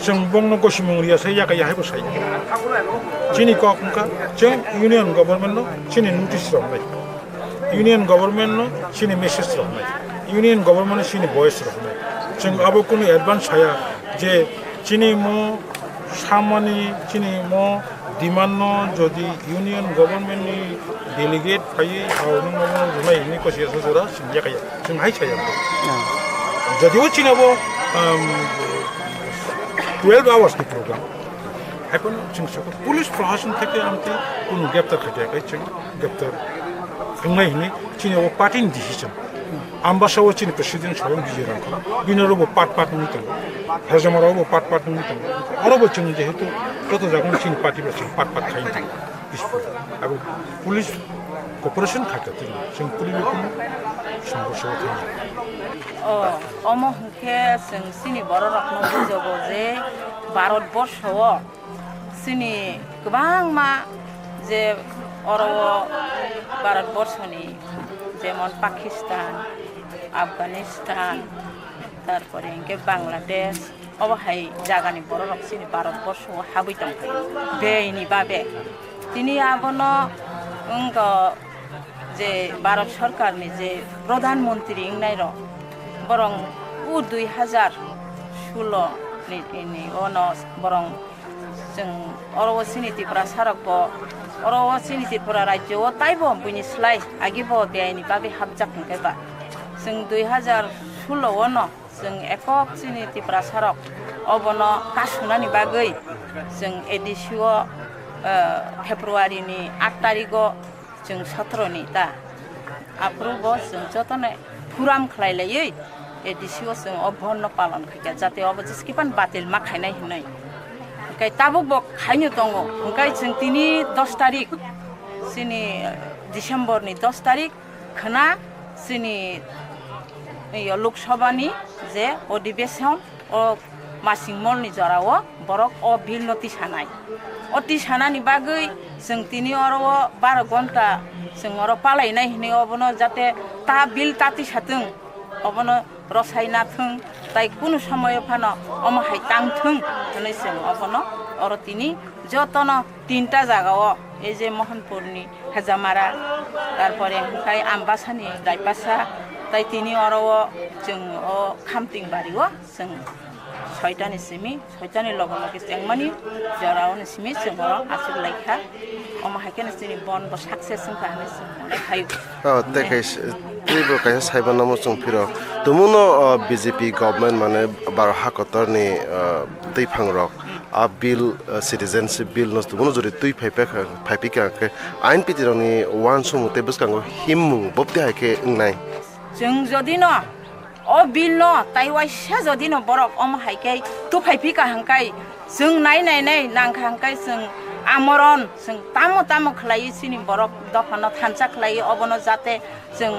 जों बंनो गसिमंरिया सै याका याहाय बसाय चिनि कखंका जों यूनियन गवर्नमेंट नो चिनि नोटिस रखनाय यूनियन गवर्नमेंट नो चिनि मेसेज रखनाय यूनियन गवर्नमेंट नो चिनि वॉइस रखनाय जों अब कुनो एडवांस हाया जे चिनि मो सामानि चिनि मो डिमांड नो जदि यूनियन गवर्नमेंट नि डेलीगेट फायै हावनो नो रुनाय नि कसिया सजरा सिंया काया जों हाय साया जदिও चिनाबो 12 hours की प्रोग्राम এখন जों सबको पुलिस प्रशासन থেকে आमते কোনো গ্রেফতার খাটিয়াखै जों গ্রেফতার खांनाय हिनि चिनियाव पार्टीनि डिसिजन आम्बासाव चिनि प्रेसिडेन्ट स्वयं बिजिरांखौ बिनरबो पाट नुथों राजामारावबो पाट नुथों आरोबो जों जेहेतु कत जागोन चिनि पार्टीबा जों पाट खायनो आरो पुलिस कॉर्पोरेशन खाथियाव जों पुलिस संघर्षआव थाङो अमहके जों सिनि बर' रखनो बुजोबो जे भारतबर्षआव सिनि गोबां मा जे भारतबर्षनि जेमन पाकिस्तान आफगानिस्तान तारपरे इनके बांग्लादेश अबहाय जागानि बर' रक सिनि भारतबर्षआव हाबैदों बेनि बाबे तिनि आबनो जे भारत सरकारनि जे प्रधानमंत्री इंनाय र बरं 2016 नि अनस बरं जों अरव सिनि त्रिपुरा सारकबो अरव सिनि त्रिपुरा राज्यआव ताइबो बुनिस्लाय आगिबो बेनि बाबे हाबजाखैबा जों 2016 न जों एकक सिनि त्रिपुरा सारक अबनो कासुनानि बागै जों एडिसिओ फेब्रुवारिनि 8 तारिखआव जों 17 नि दा आप्रुबो जों जतने पुराम खलायलायै एडिसिओ जों अभन्न पालन खैया जाते अब जिसकिपान बातिल मा खायनाय हिनै ओंखाय ताबो खायनो दङ ओंखाय जों तिनि 10 तारिख सिनि डिसेम्बरनि 10 तारिख खना सिनि लोकसभानि जे अधिवेशन अ मासिं मलनि जराव बरक अ बिल नोटिस हानाय अति सानानि बागै जों तिनि अरव 12 घन्टा जों अर पालायनाय हिनै अबनो जाते ता बिल ताति साथों अबनो रसायनाथों ताइ कुनु समय फानो अमहाय तांथों हनै जों अबनो अर तिनि जतन 3टा जागाव ए जे मोहनपुरनि हाजामारा तारपरे ओंखाय आम्बासानि रायपासा ताइ तिनि अरव जों अ खामतिं बारिव जों 6टानि सिमि 6टानि लगलगे जेंमानि जरावनि सिमि जों आसुर लायखा अमहायकेन सिनि बन ब सक्सेस खाने सिमने खायु देखाइस तिबो काय साइबानामो जों फिरो तुमुनो बीजेपी गवर्नमेंट माने 12 हाकतरनि दैफां रक आ बिल सिटिजनशिप बिल नस तुमुनो जरि तुइ फाइपिका INPT रनि वान समुते बसकांगो हिममु बप्ति हायके नाय जों जदि न अ बिल न ताइवाइसा जदि न बरक अमहायके तु फाइपिका हंकाय जों नाय नांखांकाय जों आमरण जों तामो खलायो सिनि बरक दफानो थानसा खलायो अबनो जाते जों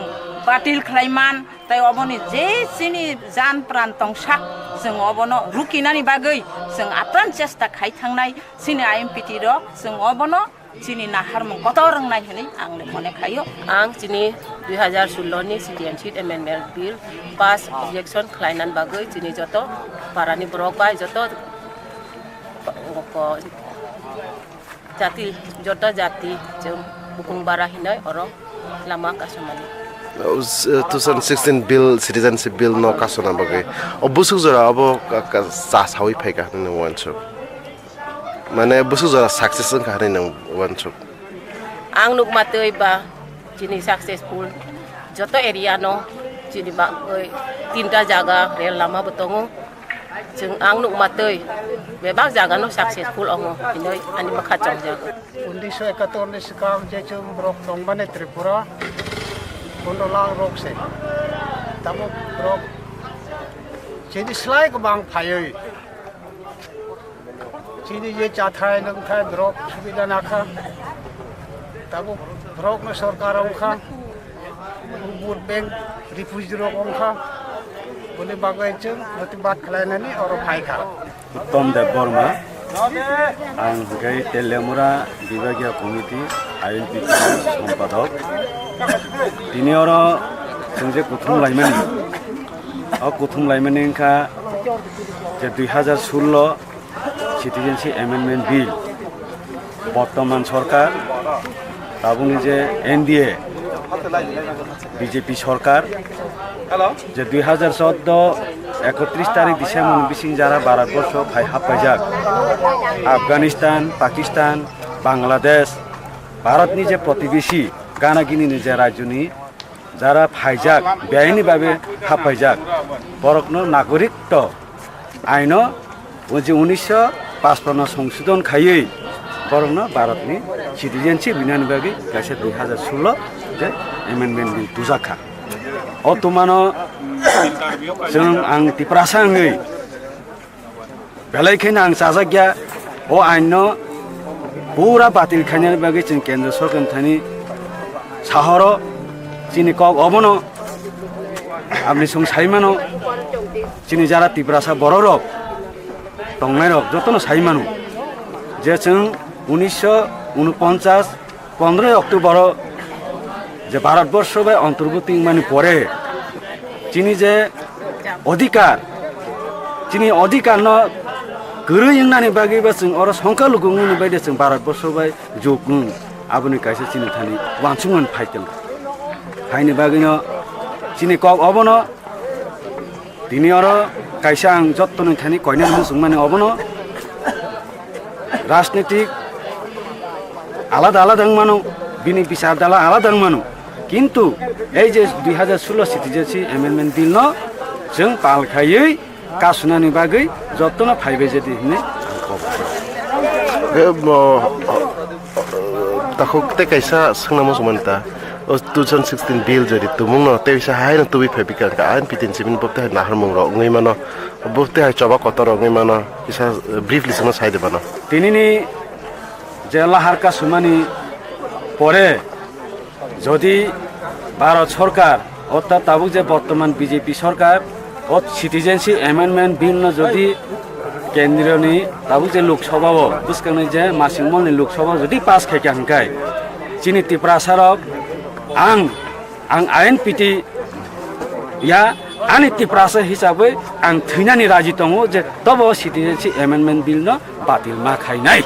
बातिल खलायमान ताइ अबनि जे सिनि जान प्राण तंसा जों अबनो रुकिनानि बागै जों आप्रान चेष्टा खायथांनाय सिनि INPT र जों अबनो चिनि नाहारमु कत रोंनाय हनै आंले मने खायो आं चिनि 2016 नि citizenship amendment bill pass objection खलायनान बागै चिनि जतो पारानि ब्रक बाय जतो जाति जतो जाति जों बुकुं बारा हिनै अर लामा कासमानि 2016 बिल सिटिजनशिप बिल न कासना बागै अबुसु जरा अब सासावै फाइका न वानसु माने बुसु जरा सक्सेस खारै न वानसु आं नुक मातै बा चिनि सक्सेसफुल जतो एरिया न चिनि बा 3टा जागा रेल लामा बतंगो जों आं नुक मातै बेबाग जागा न सक्सेसफुल अंगो हिनै आनि माखा चंग जागा 1971 नि सिगां जे जों ब्रक दंबाने त्रिपुरा 15 लाख रक से ताबो ब्रक चिनि स्लाइ गोबां फायै चिनि ये चाथाय नंथाय ब्रक सुबिदा नाखा ताबो ब्रक न सरकार अंखा बुट बैंक रिफ्यूजी रक अंखा बोले बागै जों प्रतिबाद खालायनानै अर फायखा उत्तम देव बर्मा आं गै तेलेमुरा विभागीय कमिटी INPT सम्पादक दिनै अर जों जे कुथुम लाइमोन आ कुथुम लाइमोन इनका जे 2016 সিটিজেনশিপ অ্যামেন্ডমেন্ট বিল বর্তমান সরকার তাবুনি যে এনডিএ বিজেপি সরকার যে 2014 31 তারিখ ডিসেম্বর বিশিং যারা ভারতবর্ষ ফাই হাফাইজাক আফগানিস্তান পাকিস্তান বাংলাদেশ ভারতনি যে প্রতিবেশী গানাগিনি যে রাজ্যনি যারা ফাইজাক বেআইনিভাবে হাফাইজাক বরকনো নাগরিকত্ব আইন যে 1955 সংশোধন খাইয়ে বরকনো ভারতনি সিটিজেনশিপ বিনানি বাকি গাছে 2016 যে এমেন্ডমেন্ট বিল তুজাखा অতমানো जों आं तिप्रासाङै बेलायखायनो आं जाजागिया अ आइनो पुरा बातिल खायनायनि बागै जों केन्द्र सरकारनि साहर चिनि कक अबनो आपनि सं साइमानो चिनि जारा तिप्रासा बर' रक दंनाय रक जतनो साइमानो जे जों 1949 15 अक्ट'बर যে ভারতবর্ষ বা অন্তর্ভুক্তি মানে পরে চিনি যে অধিকার চিনি অধিকার ন গরু ইংনানি বাকি বা जों अर संख्यालुगुंनि बायदि जों भारतबर्ष बाय जोगुं आबुनि कायसे चिनि थानि वानसुमन फाइटेल फाइनि बागिनो चिनि कक अबनो दिनि अर कायसे आं जत्तनि थानि कयना मुसुं माने अबनो राजनीतिक आलादा आलादा मानो बिनि बिचारदाला आलादा मानो किन्तु এই যে 2016 সিটিজেনশিপ অ্যামেন্ডমেন্ট বিল ন जों पालखायै कासुनानि बागै जत्तनो फाइबे जेदि हिने ताखोक्ते कैसा संनामो सुमनता 2016 बिल जरि तुमुंग न तेसा हाय न तुबि फेबिका का INPT सिमिन बप्ते ना हरमंग र ngै मानो बप्ते हाय चबा कतर ngै मानो किसा ब्रीफली सनो साइदे बानो तिनिनि जे लाहार कासुमानि परे যদি ভারত সরকার অর্থাৎ তাবুক যে বর্তমান বিজেপি সরকার ও সিটিজেনশিপ অ্যামেন্ডমেন্ট বিল যদি কেন্দ্রীয় নি তাবুক যে লোকসভাও বুঝকাংনি যে মাসিমলনি লোকসভা যদি পাস খাইকে হাঙ্কাই চিনি টিপ্রাসারক আং INPT या आनि टिप्रासा हिसाबै आं थैनानि राजि दङ जे तब सिटिजेनशिप अमेन्डमेन्ट बिल न बातिल मा खाइनाय